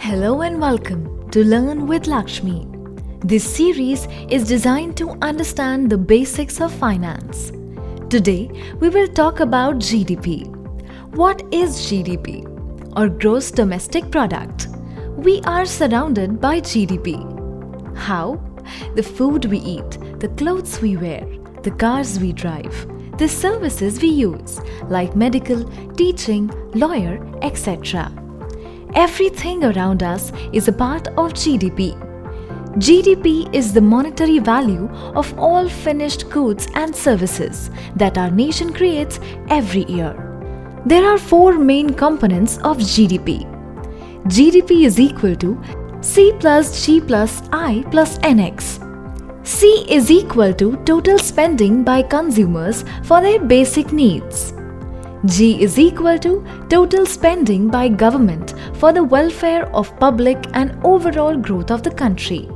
Hello and welcome to Learn with LakshMe. This series is designed to understand the basics of finance. Today, we will talk about GDP. What is GDP, or Gross Domestic Product? We are surrounded by GDP. How? The food we eat, the clothes we wear, the cars we drive, the services we use, like medical, teaching, lawyer, etc. Everything around us is a part of GDP. GDP is the monetary value of all finished goods and services that our nation creates every year. There are four main components of GDP. GDP is equal to C plus G plus I plus NX. C is equal to total spending by consumers for their basic needs. G is equal to total spending by government for the welfare of public and overall growth of the country.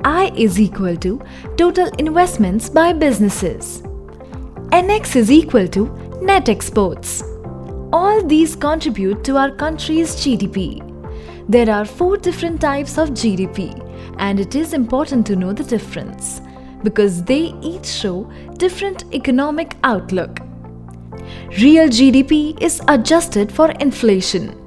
I is equal to total investments by businesses. NX is equal to net exports. All these contribute to our country's GDP. There are four different types of GDP, and it is important to know the difference because they each show different economic outlook. Real GDP is adjusted for inflation.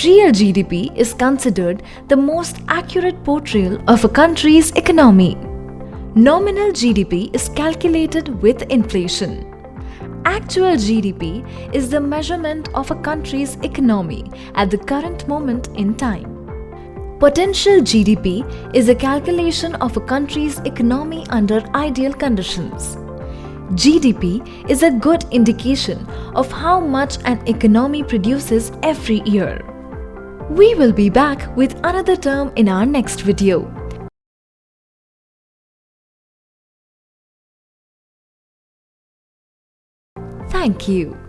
Real GDP is considered the most accurate portrayal of a country's economy. Nominal GDP is calculated with inflation. Actual GDP is the measurement of a country's economy at the current moment in time. Potential GDP is a calculation of a country's economy under ideal conditions. GDP is a good indication of how much an economy produces every year. We will be back with another term in our next video. Thank you.